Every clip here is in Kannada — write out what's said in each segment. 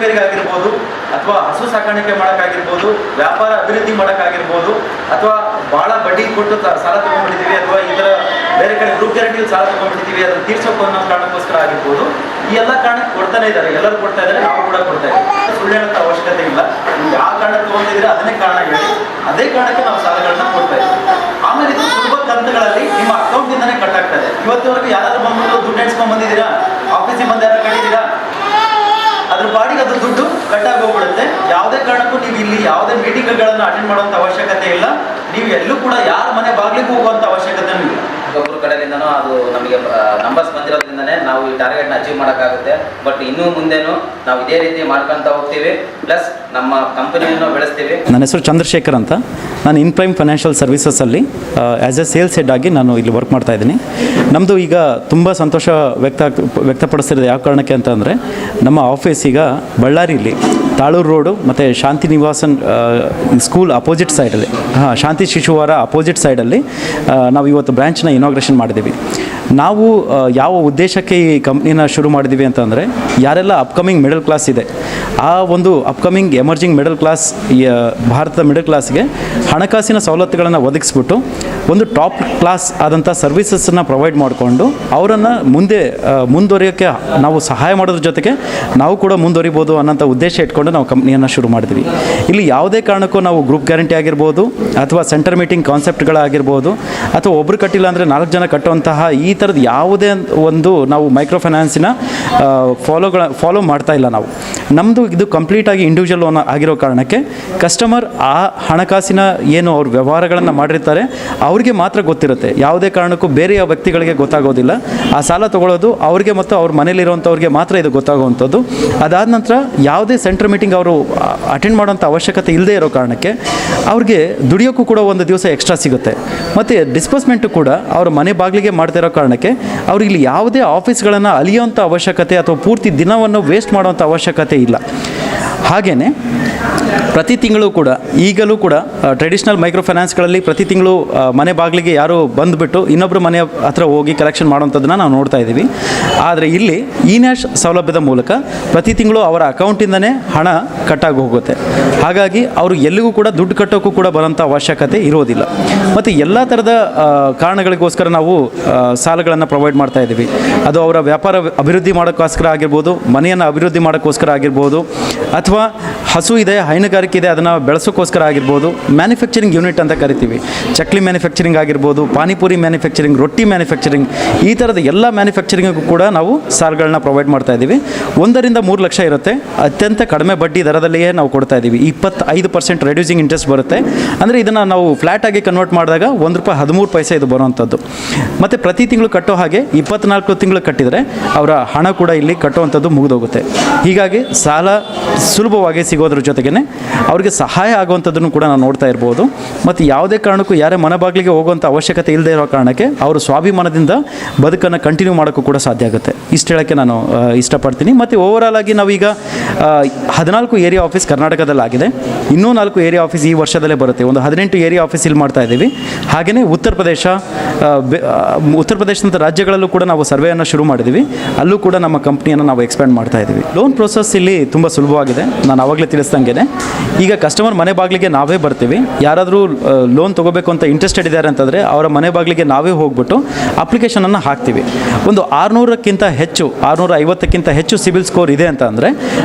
ರಿಪೇರಿಗಾಗಿರ್ಬೋದು, ಅಥವಾ ಹಸು ಸಾಕಾಣಿಕೆ ಮಾಡೋಕ್ಕಾಗಿರ್ಬೋದು, ವ್ಯಾಪಾರ ಅಭಿವೃದ್ಧಿ ಮಾಡೋಕ್ಕಾಗಿರ್ಬೋದು, ಅಥವಾ ಭಾಳ ಬಡ್ಡಿ ಕೊಟ್ಟು ಸಾಲ ತೊಗೊಂಡ್ಬಿಟ್ಟಿದ್ದೀವಿ, ಅಥವಾ ಈ ಥರ ಬೇರೆ ಕಡೆ ಗ್ರೂಪ್ ಗ್ಯಾರಂಟಿಯಲ್ಲಿ ಸಾಲ ತೊಗೊಂಡ್ಬಿಟ್ಟಿದ್ದೀವಿ, ಅದನ್ನು ತೀರ್ಸೋಕೆ ಅನ್ನೋ ಕಾರಣಕ್ಕೋಸ್ಕರ ಆಗಿರ್ಬೋದು. ಈ ಎಲ್ಲ ಕಾರಣಕ್ಕೆ ಕೊಡ್ತಾನೆ ಇದ್ದಾರೆ, ಎಲ್ಲರೂ ಕೊಡ್ತಾ ಇದ್ದಾರೆ, ನಾವು ಕೂಡ ಕೊಡ್ತಾ ಇದ್ದೀವಿ. ಸುಳ್ಳು ಹೇಳೋಕ್ಕೆ ಅವಶ್ಯಕತೆ ಇಲ್ಲ. ನೀವು ಯಾವ ಕಾರಣಕ್ಕೆ ತೊಗೊಂಡಿದ್ದೀರಾ ಅದನ್ನೇ ಕಾರಣ ಹೇಳಿ, ಅದೇ ಕಾರಣಕ್ಕೆ ನಾವು ಸಾಲಗಳನ್ನ ಕೊಡ್ತಾ ಇದ್ದೀವಿ. ಆಮೇಲೆ ಇದು ಸುಲಭ ಕಂತುಗಳಲ್ಲಿ ನಿಮ್ಮ ಅಕೌಂಟಿಂದನೇ ಕಟ್ ಆಗ್ತದೆ. ಇವತ್ತಿವರೆಗೂ ಯಾರಾದ್ರೂ ಬಂದ್ಬಿಟ್ಟು ದುಡ್ಡು ಎಣಿಸ್ಕೊಂಡ್ ಬಂದಿದ್ದೀರಾ, ಆಫೀಸಿಗೆ ಬಂದು ಯಾರು ಕಟ್ಟಿದ್ದೀರಾ, ಅದ್ರ ಪಾಡಿಗೆ ಅದು ದುಡ್ಡು ಕಟ್ಟಾಗಿ ಹೋಗ್ಬಿಡುತ್ತೆ. ಯಾವುದೇ ಕಾರಣಕ್ಕೂ ನೀವು ಇಲ್ಲಿ ಯಾವುದೇ ಮೀಟಿಂಗ್ಗಳನ್ನು ಅಟೆಂಡ್ ಮಾಡುವಂಥ ಅವಶ್ಯಕತೆ ಇಲ್ಲ. ನೀವು ಎಲ್ಲೂ ಕೂಡ ಯಾರ ಮನೆ ಬಾಗಿಲಿಗೆ ಹೋಗುವಂಥ ಅವಶ್ಯಕತೆ ಇಲ್ಲ. ಒಬ್ಬರ ಕಡೆಯಿಂದನೂ ಅದು ನಮಗೆ ನಂಬರ್ಸ್ ಬಂದಿರೋದ್ರಿಂದನೇ ನಾವು ಈ ಟಾರ್ಗೆಟ್ನ ಅಚೀವ್ ಮಾಡೋಕ್ಕಾಗುತ್ತೆ. ಬಟ್ ಇನ್ನೂ ಮುಂದೆನೂ ನಾವು ಇದೇ ರೀತಿ ಮಾಡ್ಕೊತ ಹೋಗ್ತೀವಿ, ಪ್ಲಸ್ ನಮ್ಮ ಕಂಪನಿಯನ್ನು ಬೆಳೆಸ್ತೀವಿ. ನನ್ನ ಹೆಸರು ಚಂದ್ರಶೇಖರ್ ಅಂತ. ನಾನು ಇನ್ ಪ್ರೈಮ್ ಫೈನಾನ್ಷಿಯಲ್ ಸರ್ವಿಸಸಲ್ಲಿ ಆ್ಯಸ್ ಎ ಸೇಲ್ಸ್ ಹೆಡ್ ಆಗಿ ನಾನು ಇಲ್ಲಿ ವರ್ಕ್ ಮಾಡ್ತಾ ಇದ್ದೀನಿ. ನಮ್ಮದು ಈಗ ತುಂಬ ಸಂತೋಷ ವ್ಯಕ್ತಪಡಿಸ್ತಿರೋದು ಯಾವ ಕಾರಣಕ್ಕೆ ಅಂತ ಅಂದರೆ, ನಮ್ಮ ಆಫೀಸ್ ಈಗ ಬಳ್ಳಾರಿಯಲ್ಲಿ ತಾಳೂರು ರೋಡು ಮತ್ತು ಶಾಂತಿ ನಿವಾಸನ್ ಸ್ಕೂಲ್ ಅಪೋಸಿಟ್ ಸೈಡಲ್ಲಿ, ಶಾಂತಿ ಶಿಶುವಾರ ಅಪೋಸಿಟ್ ಸೈಡಲ್ಲಿ ನಾವು ಇವತ್ತು ಬ್ರ್ಯಾಂಚ್ನ ಇನಾಗ್ರೇಷನ್ ಮಾಡಿದ್ದೀವಿ. ನಾವು ಯಾವ ಉದ್ದೇಶಕ್ಕೆ ಈ ಕಂಪ್ನಿನ ಶುರು ಮಾಡಿದ್ದೀವಿ ಅಂತಂದರೆ, ಯಾರೆಲ್ಲ ಅಪ್ಕಮಿಂಗ್ ಮಿಡಲ್ ಕ್ಲಾಸ್ ಇದೆ, ಆ ಒಂದು ಅಪ್ಕಮಿಂಗ್ ಎಮರ್ಜಿಂಗ್ ಮಿಡಲ್ ಕ್ಲಾಸ್, ಭಾರತದ ಮಿಡಲ್ ಕ್ಲಾಸ್ಗೆ ಹಣಕಾಸಿನ ಸವಲತ್ತುಗಳನ್ನು ಒದಗಿಸ್ಬಿಟ್ಟು ಒಂದು ಟಾಪ್ ಕ್ಲಾಸ್ ಆದಂಥ ಸರ್ವಿಸಸ್ಸನ್ನು ಪ್ರೊವೈಡ್ ಮಾಡಿಕೊಂಡು ಅವರನ್ನು ಮುಂದುವರಿಯೋಕ್ಕೆ ನಾವು ಸಹಾಯ ಮಾಡೋದ್ರ ಜೊತೆಗೆ ನಾವು ಕೂಡ ಮುಂದುವರಿಬೋದು ಅನ್ನೋಂಥ ಉದ್ದೇಶ ಇಟ್ಕೊಂಡು ನಾವು ಕಂಪ್ನಿಯನ್ನು ಶುರು ಮಾಡಿದ್ವಿ. ಇಲ್ಲಿ ಯಾವುದೇ ಕಾರಣಕ್ಕೂ ನಾವು ಗ್ರೂಪ್ ಗ್ಯಾರಂಟಿ ಆಗಿರ್ಬೋದು, ಅಥವಾ ಸೆಂಟರ್ ಮೀಟಿಂಗ್ ಕಾನ್ಸೆಪ್ಟ್ಗಳಾಗಿರ್ಬೋದು, ಅಥವಾ ಒಬ್ಬರು ಕಟ್ಟಿಲ್ಲ ಅಂದರೆ 4 ಜನ ಕಟ್ಟುವಂತಹ ಈ ಥರದ್ದು ಯಾವುದೇ ಒಂದು ನಾವು ಮೈಕ್ರೋ ಫೈನಾನ್ಸಿನ ಫಾಲೋ ಮಾಡ್ತಾ ಇಲ್ಲ. ನಮ್ಮದು ಇದು ಕಂಪ್ಲೀಟಾಗಿ ಇಂಡಿವಿಜುವಲ್ ಲೋನ್ ಆಗಿರೋ ಕಾರಣಕ್ಕೆ ಕಸ್ಟಮರ್ ಆ ಹಣಕಾಸಿನ ಏನು ಅವ್ರ ವ್ಯವಹಾರಗಳನ್ನು ಮಾಡಿರ್ತಾರೆ ಅವ್ರಿಗೆ ಮಾತ್ರ ಗೊತ್ತಿರುತ್ತೆ. ಯಾವುದೇ ಕಾರಣಕ್ಕೂ ಬೇರೆಯ ವ್ಯಕ್ತಿಗಳಿಗೆ ಗೊತ್ತಾಗೋದಿಲ್ಲ. ಆ ಸಾಲ ತೊಗೊಳ್ಳೋದು ಅವ್ರಿಗೆ ಮತ್ತು ಅವ್ರ ಮನೇಲಿರುವಂಥವ್ರಿಗೆ ಮಾತ್ರ ಇದು ಗೊತ್ತಾಗುವಂಥದ್ದು. ಅದಾದ ನಂತರ ಯಾವುದೇ ಸೆಂಟರ್ ಮೀಟಿಂಗ್ ಅವರು ಅಟೆಂಡ್ ಮಾಡೋಂಥ ಅವಶ್ಯಕತೆ ಇಲ್ಲದೆ ಇರೋ ಕಾರಣಕ್ಕೆ ಅವ್ರಿಗೆ ದುಡಿಯೋಕ್ಕೂ ಕೂಡ ಒಂದು ದಿವಸ ಎಕ್ಸ್ಟ್ರಾ ಸಿಗುತ್ತೆ. ಮತ್ತು ಡಿಸ್ಬರ್ಸ್ಮೆಂಟು ಕೂಡ ಅವ್ರ ಮನೆ ಬಾಗಿಲಿಗೆ ಮಾಡ್ತಾ ಇರೋ ಕಾರಣಕ್ಕೆ ಅವ್ರು ಇಲ್ಲಿ ಯಾವುದೇ ಆಫೀಸ್ಗಳನ್ನು ಅಲಿಯೋಂಥ ಅವಶ್ಯಕತೆ ಅಥವಾ ಪೂರ್ತಿ ದಿನವನ್ನು ವೇಸ್ಟ್ ಮಾಡೋವಂಥ ಅವಶ್ಯಕತೆ ಇಲ್ಲ. ಹಾಗೆಯೇ ಪ್ರತಿ ತಿಂಗಳು ಕೂಡ ಈಗಲೂ ಕೂಡ ಟ್ರೆಡಿಷ್ನಲ್ ಮೈಕ್ರೋ ಫೈನಾನ್ಸ್ಗಳಲ್ಲಿ ಪ್ರತಿ ತಿಂಗಳು ಮನೆ ಬಾಗಿಲಿಗೆ ಯಾರು ಬಂದುಬಿಟ್ಟು ಇನ್ನೊಬ್ಬರು ಮನೆ ಹತ್ರ ಹೋಗಿ ಕಲೆಕ್ಷನ್ ಮಾಡೋವಂಥದ್ದನ್ನು ನಾವು ನೋಡ್ತಾ ಇದ್ದೀವಿ. ಆದರೆ ಇಲ್ಲಿ ಇ ನ್ಯಾಶ್ ಸೌಲಭ್ಯದ ಮೂಲಕ ಪ್ರತಿ ತಿಂಗಳು ಅವರ ಅಕೌಂಟಿಂದನೇ ಹಣ ಕಟ್ಟಾಗಿ ಹೋಗುತ್ತೆ. ಹಾಗಾಗಿ ಅವರು ಎಲ್ಲಿಗೂ ಕೂಡ ದುಡ್ಡು ಕಟ್ಟೋಕ್ಕೂ ಕೂಡ ಬರೋಂಥ ಅವಶ್ಯಕತೆ ಇರೋದಿಲ್ಲ. ಮತ್ತು ಎಲ್ಲ ಥರದ ಕಾರಣಗಳಿಗೋಸ್ಕರ ನಾವು ಸಾಲಗಳನ್ನು ಪ್ರೊವೈಡ್ ಮಾಡ್ತಾ ಇದ್ದೀವಿ. ಅದು ಅವರ ವ್ಯಾಪಾರ ಅಭಿವೃದ್ಧಿ ಮಾಡೋಕ್ಕೋಸ್ಕರ ಆಗಿರ್ಬೋದು, ಮನೆಯನ್ನು ಅಭಿವೃದ್ಧಿ ಮಾಡೋಕ್ಕೋಸ್ಕರ ಆಗಿರ್ಬೋದು, ಅಥವಾ ಹಸು ಇದೆ, ಹೈನುಗಾರಿಕೆ ಇದೆ, ಅದನ್ನು ಬೆಳೆಸೋಕ್ಕೋಸ್ಕರ ಆಗಿರ್ಬೋದು. ಮ್ಯಾನುಫ್ಯಾಕ್ಚರಿಂಗ್ ಯೂನಿಟ್ ಅಂತ ಕರಿತೀವಿ. ಚಕ್ಲಿ ಮ್ಯಾನುಫ್ಯಾಕ್ಚರಿಂಗ್ ಆಗಿರ್ಬೋದು, ಪಾನಿಪುರಿ ಮ್ಯಾನುಫ್ಯಾಕ್ಚರಿಂಗ್, ರೊಟ್ಟಿ ಮ್ಯಾನುಫ್ಯಾಕ್ಚರಿಂಗ್, ಈ ಥರದ ಎಲ್ಲ ಮ್ಯಾನುಫ್ಯಾಕ್ಚರಿಂಗಿಗೂ ಕೂಡ ನಾವು ಸಾಲಗಳನ್ನ ಪ್ರೊವೈಡ್ ಮಾಡ್ತಾ ಇದ್ದೀವಿ. 1 ರಿಂದ 3 ಲಕ್ಷ ಇರುತ್ತೆ. ಅತ್ಯಂತ ಕಡಿಮೆ ಬಡ್ಡಿ ದರದಲ್ಲಿಯೇ ನಾವು ಕೊಡ್ತಾ ಇದ್ದೀವಿ. 25% ರೆಡ್ಯೂಸಿಂಗ್ ಇಂಟ್ರೆಸ್ಟ್ ಬರುತ್ತೆ. ಅಂದರೆ ಇದನ್ನು ನಾವು ಫ್ಲ್ಯಾಟಾಗಿ ಕನ್ವರ್ಟ್ ಮಾಡಿದಾಗ ₹1.13 ಇದು ಬರುವಂಥದ್ದು. ಮತ್ತು ಪ್ರತಿ ತಿಂಗಳು ಕಟ್ಟೋ ಹಾಗೆ 24 ತಿಂಗಳು ಕಟ್ಟಿದರೆ ಅವರ ಹಣ ಕೂಡ ಇಲ್ಲಿ ಕಟ್ಟುವಂಥದ್ದು ಮುಗಿದೋಗುತ್ತೆ. ಹೀಗಾಗಿ ಸಾಲ ಸುಲಭವಾಗಿ ಸಿಗೋದ್ರ ಜೊತೆಗೇ ಅವ್ರಿಗೆ ಸಹಾಯ ಆಗುವಂಥದ್ದನ್ನು ಕೂಡ ನಾವು ನೋಡ್ತಾ ಇರ್ಬೋದು. ಮತ್ತು ಯಾವುದೇ ಕಾರಣಕ್ಕೂ ಯಾರೇ ಮನೆ ಬಾಗಿಲಿಗೆ ಹೋಗುವಂಥ ಅವಶ್ಯಕತೆ ಇಲ್ಲದೆ ಇರೋ ಕಾರಣಕ್ಕೆ ಅವರು ಸ್ವಾಭಿಮಾನದಿಂದ ಬದುಕನ್ನು ಕಂಟಿನ್ಯೂ ಮಾಡೋಕ್ಕೂ ಕೂಡ ಸಾಧ್ಯ ಆಗುತ್ತೆ. ಇಷ್ಟು ಹೇಳೋಕ್ಕೆ ನಾನು ಇಷ್ಟಪಡ್ತೀನಿ. ಮತ್ತು ಓವರಾಲ್ ಆಗಿ ನಾವೀಗ 14 ಏರಿಯಾ ಆಫೀಸ್ ಕರ್ನಾಟಕದಲ್ಲಾಗಿದೆ. ಇನ್ನೂ 4 ಏರಿಯಾ ಆಫೀಸ್ ಈ ವರ್ಷದಲ್ಲೇ ಬರುತ್ತೆ. ಒಂದು 18 ಏರಿಯಾ ಆಫೀಸ್ ಇಲ್ಲಿ ಮಾಡ್ತಾ ಇದ್ದೀವಿ. ಹಾಗೆಯೇ ಉತ್ತರ ಪ್ರದೇಶದಂಥ ರಾಜ್ಯಗಳಲ್ಲೂ ಕೂಡ ನಾವು ಸರ್ವೆಯನ್ನು ಶುರು ಮಾಡಿದ್ದೀವಿ. ಅಲ್ಲೂ ಕೂಡ ನಮ್ಮ ಕಂಪ್ನಿಯನ್ನು ನಾವು ಎಕ್ಸ್ಪ್ಯಾಂಡ್ ಮಾಡ್ತಾ ಇದ್ದೀವಿ. ಲೋನ್ ಪ್ರೊಸೆಸ್ ಇಲ್ಲಿ ತುಂಬ ಸುಲಭವಾಗಿದೆ. ನಾನು ಆವಾಗಲೇ ತಿಳಿಸ್ದಂಗೆ ಈಗ ಕಸ್ಟಮರ್ ಮನೆ ಬಾಗಿಲಿಗೆ ನಾವೇ ಬರ್ತೀವಿ. ಯಾರಾದರೂ ಲೋನ್ ತೊಗೋಬೇಕು ಅಂತ ಇಂಟ್ರೆಸ್ಟೆಡ್ ಇದ್ದಾರೆ ಅಂತಂದರೆ ಅವರ ಮನೆ ಬಾಗಿಲಿಗೆ ನಾವೇ ಹೋಗ್ಬಿಟ್ಟು ಅಪ್ಲಿಕೇಶನನ್ನು ಹಾಕ್ತೀವಿ. ಒಂದು 600ಕ್ಕಿಂತ ಹೆಚ್ಚು 650ಕ್ಕಿಂತ ಹೆಚ್ಚು ಸಿಬಿಲ್ ಸ್ಕೋರ್ ಇದೆ ಅಂತ ಅಂದರೆ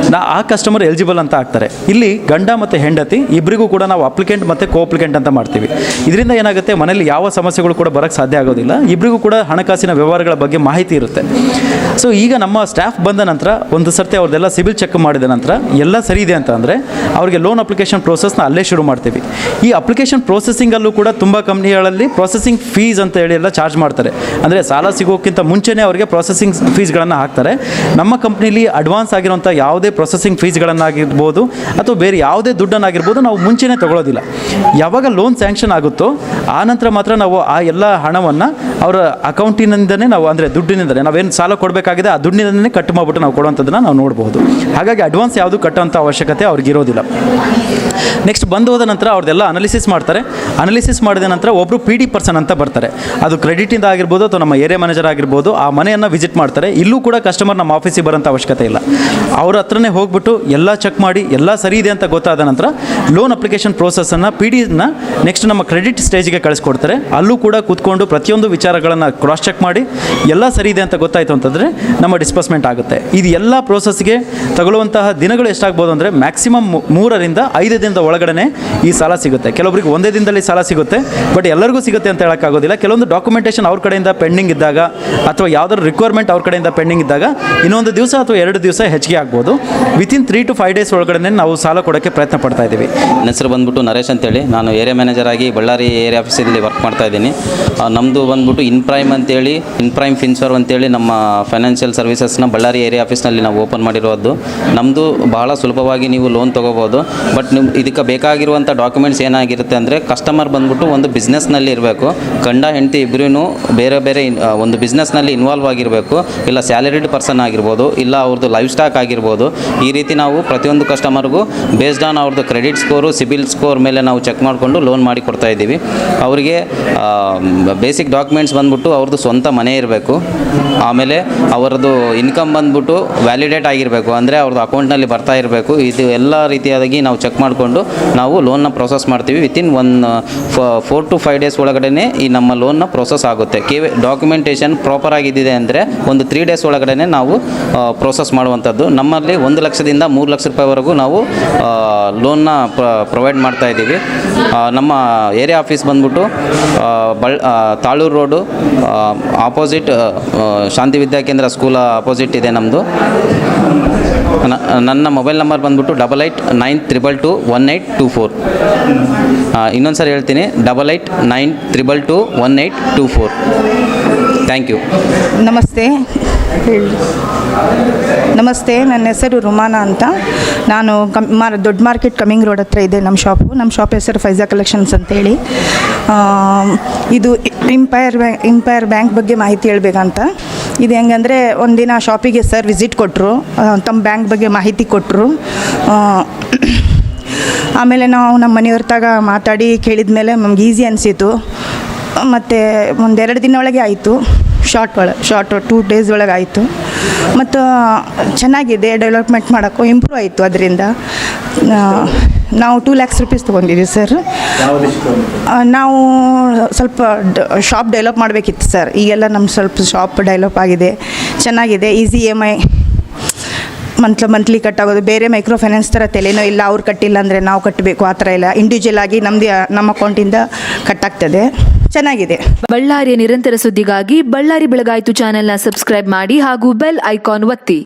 ಆ ಕಸ್ಟಮರ್ ಎಲಿಜಿಬಲ್ ಅಂತ ಆಗ್ತಾರೆ. ಇಲ್ಲಿ ಗಂಡ ಮತ್ತು ಹೆಂಡತಿ ಇಬ್ಬರಿಗೂ ಕೂಡ ನಾವು ಅಪ್ಲಿಕೆಂಟ್ ಮತ್ತು ಕೋ ಅಪ್ಲಿಕೆಂಟ್ ಅಂತ ಮಾಡ್ತೀವಿ. ಇದರಿಂದ ಏನಾಗುತ್ತೆ, ಮನೇಲಿ ಯಾವ ಸಮಸ್ಯೆಗಳು ಕೂಡ ಬರೋಕ್ಕೆ ಸಾಧ್ಯ ಆಗೋದಿಲ್ಲ. ಇಬ್ಬರಿಗೂ ಕೂಡ ಹಣಕಾಸಿನ ವ್ಯವಹಾರಗಳ ಬಗ್ಗೆ ಮಾಹಿತಿ ಇರುತ್ತೆ. ಸೊ ಈಗ ನಮ್ಮ ಸ್ಟಾಫ್ ಬಂದ ನಂತರ ಒಂದು ಸರ್ತಿ ಅವ್ರದ್ದೆಲ್ಲ ಸಿಬಿಲ್ ಚೆಕ್ ಮಾಡಿದ ನಂತರ ಎಲ್ಲ ಸರಿ ಇದೆ ಅಂತ ಅಂದರೆ ಅವರಿಗೆ ಲೋನ್ ಅಪ್ಲಿಕೇಶನ್ ಪ್ರೋಸೆಸ್ನ ಅಲ್ಲೇ ಶುರು ಮಾಡ್ತೀವಿ. ಈ ಅಪ್ಲಿಕೇಶನ್ ಪ್ರೋಸೆಸಿಂಗಲ್ಲೂ ಕೂಡ ತುಂಬ ಕಂಪ್ನಿಗಳಲ್ಲಿ ಪ್ರೊಸೆಸಿಂಗ್ ಫೀಸ್ ಅಂತ ಹೇಳಿ ಎಲ್ಲ ಚಾರ್ಜ್ ಮಾಡ್ತಾರೆ. ಅಂದರೆ ಸಾಲ ಸಿಗೋಕ್ಕಿಂತ ಮುಂಚೆನೇ ಅವರಿಗೆ ಪ್ರೊಸೆಸಿಂಗ್ ಫೀಸ್ಗಳನ್ನು ಹಾಕ್ತಾರೆ. ನಮ್ಮ ಕಂಪ್ನಿಲಿ ಅಡ್ವಾನ್ಸ್ ಆಗಿರುವಂಥ ಯಾವುದೇ ಪ್ರೊಸೆಸಿಂಗ್ ಫೀಸ್ಗಳನ್ನಾಗಿರ್ಬೋದು ಅಥವಾ ಬೇರೆ ಯಾವುದೇ ದುಡ್ಡನ್ನಾಗಿರ್ಬೋದು ನಾವು ಮುಂಚೆನೇ ತೊಗೊಳ್ಳೋದಿಲ್ಲ. ಯಾವಾಗ ಲೋನ್ ಸ್ಯಾಂಕ್ಷನ್ ಆಗುತ್ತೋ ಆ ನಂತರ ಮಾತ್ರ ನಾವು ಆ ಎಲ್ಲ ಹಣವನ್ನು ಅವರ ಅಕೌಂಟಿನಿಂದನೇ ನಾವು, ಅಂದರೆ ದುಡ್ಡಿನಿಂದಲೇ ನಾವೇನು ಸಾಲ ಕೊಡಬೇಕಾಗಿದೆ ಆ ದುಡ್ಡಿನಿಂದಲೇ ಕಟ್ ಮಾಡಿಬಿಟ್ಟು ನಾವು ಕೊಡುವಂಥದ್ದನ್ನು ನಾವು ನೋಡ್ಬೋದು. ಹಾಗಾಗಿ ಅಡ್ವಾನ್ಸ್ ಯಾವುದು ಕಟ್ ಕಟ್ಟೋಂಥ ಅವಶ್ಯಕತೆ ಅವ್ರಿಗಿರೋದಿಲ್ಲ. ನೆಕ್ಸ್ಟ್ ಬಂದು ಹೋದ ನಂತರ ಅವ್ರದ್ದೆಲ್ಲ ಅನಾಲಿಸಿಸ್ ಮಾಡ್ತಾರೆ. ಅನಾಲಿಸಿಸ್ ಮಾಡಿದ ನಂತರ ಒಬ್ಬರು PD ಪರ್ಸನ್ ಅಂತ ಬರ್ತಾರೆ. ಅದು ಕ್ರೆಡಿಟಿಂದ ಆಗಿರ್ಬೋದು ಅಥವಾ ನಮ್ಮ ಏರಿಯಾ ಮ್ಯಾನೇಜರ್ ಆಗಿರ್ಬೋದು, ಆ ಮನೆಯನ್ನು ವಿಸಿಟ್ ಮಾಡ್ತಾರೆ. ಇಲ್ಲೂ ಕೂಡ ಕಸ್ಟಮರ್ ನಮ್ಮ ಆಫೀಸಿಗೆ ಬರೋಂಥ ಅವಶ್ಯಕತೆ ಇಲ್ಲ. ಅವ್ರ ಹತ್ರನೇ ಹೋಗ್ಬಿಟ್ಟು ಎಲ್ಲ ಚೆಕ್ ಮಾಡಿ ಎಲ್ಲ ಸರಿ ಇದೆ ಅಂತ ಗೊತ್ತಾದ ನಂತರ ಲೋನ್ ಅಪ್ಲಿಕೇಶನ್ ಪ್ರೋಸೆಸ್ಸನ್ನು PD ನೆಕ್ಸ್ಟ್ ನಮ್ಮ ಕ್ರೆಡಿಟ್ ಸ್ಟೇಜ್ಗೆ ಕಳಿಸ್ಕೊಡ್ತಾರೆ. ಅಲ್ಲೂ ಕೂಡ ಕೂತ್ಕೊಂಡು ಪ್ರತಿಯೊಂದು ವಿಚಾರಗಳನ್ನು ಕ್ರಾಸ್ ಚೆಕ್ ಮಾಡಿ ಎಲ್ಲ ಸರಿ ಇದೆ ಅಂತ ಗೊತ್ತಾಯಿತು ಅಂತಂದರೆ ನಮ್ಮ ಡಿಸ್ಬರ್ಸ್ಮೆಂಟ್ ಆಗುತ್ತೆ. ಇದು ಎಲ್ಲ ಪ್ರೋಸೆಸ್ಗೆ ತಗೊಳ್ಳುವಂತಹ ದಿನಗಳು ಎಷ್ಟಾಗ್ಬೋದು ಅಂದರೆ ಮ್ಯಾಕ್ಸಿಮಮ್ 3 ರಿಂದ 5 ದಿನದ ಒಳಗಡೆ ಈ ಸಾಲ ಸಿಗುತ್ತೆ. ಕೆಲವೊಬ್ಬರಿಗೆ ಒಂದೇ ದಿನದಲ್ಲಿ ಸಾಲ ಸಿಗುತ್ತೆ, ಬಟ್ ಎಲ್ಲರಿಗೂ ಸಿಗುತ್ತೆ ಅಂತ ಹೇಳೋಕ್ಕಾಗೋದಿಲ್ಲ. ಕೆಲವೊಂದು ಡಾಕ್ಯುಮೆಂಟೇಷನ್ ಅವ್ರ ಕಡೆಯಿಂದ ಪೆಂಡಿಂಗ್ ಇದ್ದಾಗ ಅಥವಾ ಯಾವುದಾದ್ರು ರಿಕ್ವೈರ್ಮೆಂಟ್ ಅವ್ರ ಕಡೆಯಿಂದ ಪೆಂಡಿಂಗ್ ಇದ್ದಾಗ ಇನ್ನೊಂದು ದಿವಸ ಅಥವಾ 2 ದಿವಸ ಹೆಚ್ಚಿಗೆ ಆಗ್ಬೋದು. ವಿತಿನ್ 3 to 5 ಡೇಸ್ ಒಳಗಡೆ ನಾವು ಸಾಲ ಕೊಡೋಕ್ಕೆ ಪ್ರಯತ್ನ ಪಡ್ತಾ ಇದ್ದೀವಿ. ನನ್ನ ಹೆಸರು ಬಂದ್ಬಿಟ್ಟು ನರೇಶ್ ಅಂತೇಳಿ, ನಾನು ಏರಿಯಾ ಮ್ಯಾನೇಜರ್ ಆಗಿ ಬಳ್ಳಾರಿ ಏರಿಯಾ ಆಫೀಸಲ್ಲಿ ವರ್ಕ್ ಮಾಡ್ತಾ ಇದ್ದೀನಿ. ನಮ್ಮದು ಬಂದ್ಬಿಟ್ಟು ಇನ್ಪ್ರೈಮ್ ಅಂತೇಳಿ, ಇನ್ಪ್ರೈಮ್ ಫಿನ್ಸರ್ವ್ ಅಂತೇಳಿ ನಮ್ಮ ಫೈನಾನ್ಷಿಯಲ್ ಸರ್ವಿಸಸ್ನ ಬಳ್ಳಾರಿ ಏರಿಯಾ ಆಫೀಸ್ನಲ್ಲಿ ನಾವು ಓಪನ್ ಮಾಡಿರೋದು. ನಮ್ಮದು ಬಹಳ ಸುಲಭವಾಗಿ ನೀವು ಲೋನ್ ತೊಗೋಬೋದು. ಬಟ್ ನೀವು ಇದಕ್ಕೆ ಬೇಕಾಗಿರುವಂಥ ಡಾಕ್ಯುಮೆಂಟ್ಸ್ ಏನಾಗಿರುತ್ತೆ ಅಂದರೆ, ಕಸ್ಟಮರ್ ಬಂದ್ಬಿಟ್ಟು ಒಂದು ಬಿಸ್ನೆಸ್ನಲ್ಲಿ ಇರಬೇಕು, ಗಂಡ ಹೆಂಡತಿ ಇಬ್ಬರೂ ಬೇರೆ ಬೇರೆ ಒಂದು ಬಿಸ್ನೆಸ್ನಲ್ಲಿ ಇನ್ವಾಲ್ವ್ ಆಗಿರಬೇಕು, ಇಲ್ಲ ಸ್ಯಾಲರಿಡ್ ಪರ್ಸನ್ ಆಗಿರ್ಬೋದು, ಇಲ್ಲ ಅವ್ರದ್ದು ಲೈಫ್ ಸ್ಟಾಕ್ ಆಗಿರ್ಬೋದು. ಈ ರೀತಿ ನಾವು ಪ್ರತಿಯೊಂದು ಕಸ್ಟಮರ್ಗೂ ಬೇಸ್ಡ್ ಆನ್ ಅವ್ರದ್ದು ಕ್ರೆಡಿಟ್ ಸ್ಕೋರು, ಸಿಬಿಲ್ ಸ್ಕೋರ್ ಮೇಲೆ ನಾವು ಚೆಕ್ ಮಾಡಿಕೊಂಡು ಲೋನ್ ಮಾಡಿ ಕೊಡ್ತಾ ಇದ್ದೀವಿ. ಅವರಿಗೆ ಬೇಸಿಕ್ ಡಾಕ್ಯುಮೆಂಟ್ಸ್ ಬಂದ್ಬಿಟ್ಟು ಅವ್ರದ್ದು ಸ್ವಂತ ಮನೆ ಇರಬೇಕು, ಆಮೇಲೆ ಅವರದ್ದು ಇನ್ಕಮ್ ಬಂದ್ಬಿಟ್ಟು ವ್ಯಾಲಿಡೇಟ್ ಆಗಿರಬೇಕು, ಅಂದರೆ ಅವ್ರದ್ದು ಅಕೌಂಟ್ನಲ್ಲಿ ಬರ್ತಾ ಇರಬೇಕು. ಇದು ಎಲ್ಲ ರೀತಿಯಾಗಿ ನಾವು ಚೆಕ್ ಮಾಡಿಕೊಂಡು ನಾವು ಲೋನ್ನ ಪ್ರೊಸೆಸ್ ಮಾಡ್ತೀವಿ. ವಿತಿನ್ 4 to 5 ಡೇಸ್ ಒಳಗಡೆ ಈ ನಮ್ಮ ಲೋನ್ನ ಪ್ರೊಸೆಸ್ ಆಗುತ್ತೆ. ಡಾಕ್ಯುಮೆಂಟೇಷನ್ ಪ್ರಾಪರ್ ಆಗಿದ್ದಿದೆ ಅಂದರೆ ಒಂದು 3 ಡೇಸ್ ಒಳಗಡೆ ನಾವು ಪ್ರೊಸೆಸ್ ಮಾಡುವಂಥದ್ದು. ನಮ್ಮಲ್ಲಿ 1 ಲಕ್ಷದಿಂದ 3 ಲಕ್ಷ ರೂಪಾಯಿವರೆಗೂ ನಾವು ಲೋನ್ನ ಪ್ರೊವೈಡ್ ಮಾಡ್ತಾ ಇದ್ದೀವಿ. ನಮ್ಮ ಏರಿಯಾ ಆಫೀಸ್ ಬಂದ್ಬಿಟ್ಟು ತಾಳೂರು ರೋಡು ಆಪೋಸಿಟ್ ಶಾಂತಿ ವಿದ್ಯಾಕೇಂದ್ರ ಸ್ಕೂಲ್ ಆಪೋಸಿಟ್ ಇದೆ ನಮ್ಮದು. ನನ್ನ ಮೊಬೈಲ್ ನಂಬರ್ ಬಂದ್ಬಿಟ್ಟು 8892218224. ಇನ್ನೊಂದು ಸರಿ ಹೇಳ್ತೀನಿ, 8892218224. Thank you. ನಮಸ್ತೆ, ನನ್ನ ಹೆಸರು ರುಮಾನಾ ಅಂತ. ನಾನು ದೊಡ್ಡ ಮಾರ್ಕೆಟ್ ಕಮಿಂಗ್ ರೋಡ್ ಹತ್ರ ಇದೆ ನಮ್ಮ ಶಾಪು. ನಮ್ಮ ಶಾಪ್ ಹೆಸರು ಫೈಜಾ ಕಲೆಕ್ಷನ್ಸ್ ಅಂತೇಳಿ. ಇದು ಇಂಪೈರ್ ಬ್ಯಾಂಕ್ ಬಗ್ಗೆ ಮಾಹಿತಿ ಹೇಳ್ಬೇಕಂತ. ಇದು ಹೆಂಗಂದರೆ, ಒಂದಿನ ಶಾಪಿಗೆ ಸರ್ ವಿಸಿಟ್ ಕೊಟ್ಟರು, ತಮ್ಮ ಬ್ಯಾಂಕ್ ಬಗ್ಗೆ ಮಾಹಿತಿ ಕೊಟ್ಟರು. ಆಮೇಲೆ ನಾವು ನಮ್ಮ ಮನೆಯವ್ರ ತಾಗ ಮಾತಾಡಿ ಕೇಳಿದ ಮೇಲೆ ನಮ್ಗೆ ಈಸಿ ಅನಿಸಿತು. ಮತ್ತು 1-2 ದಿನ ಒಳಗೆ ಆಯಿತು, ಶಾರ್ಟ್ 2 ಡೇಸ್ ಒಳಗೆ ಆಯಿತು. ಮತ್ತು ಚೆನ್ನಾಗಿದೆ, ಡೆವಲಪ್ಮೆಂಟ್ ಮಾಡೋಕ್ಕೂ ಇಂಪ್ರೂವ್ ಆಯಿತು. ಅದರಿಂದ ನಾವು 2 lakhs rupees ತೊಗೊಂಡಿದ್ದೀವಿ ಸರ್. ನಾವು ಸ್ವಲ್ಪ ಶಾಪ್ ಡೆವಲಪ್ ಮಾಡಬೇಕಿತ್ತು ಸರ್. ಈಗೆಲ್ಲ ನಮ್ಮ ಸ್ವಲ್ಪ ಶಾಪ್ ಡೆವಲಪ್ ಆಗಿದೆ, ಚೆನ್ನಾಗಿದೆ. ಈಸಿ EMI ಮಂತ್ಲಿ ಕಟ್ಟಾಗೋದು. ಬೇರೆ ಮೈಕ್ರೋ ಫೈನಾನ್ಸ್ ಥರ ತಲೆನೋ ಇಲ್ಲ, ಅವ್ರು ಕಟ್ಟಿಲ್ಲ ಅಂದರೆ ನಾವು ಕಟ್ಟಬೇಕು ಆ ಥರ ಇಲ್ಲ. ಇಂಡಿವಿಜುವಲ್ ಆಗಿ ನಮ್ಮ ಅಕೌಂಟಿಂದ ಕಟ್ಟಾಗ್ತದೆ, ಚೆನ್ನಾಗಿದೆ. ಬಳ್ಳಾರಿಯ ನಿರಂತರ ಸುದ್ದಿಗಾಗಿ ಬಳ್ಳಾರಿ ಬೆಳಗಾಯಿತು ಚಾನೆಲ್ನ ಸಬ್ಸ್ಕ್ರೈಬ್ ಮಾಡಿ ಹಾಗೂ ಬೆಲ್ ಐಕಾನ್ ಒತ್ತಿ.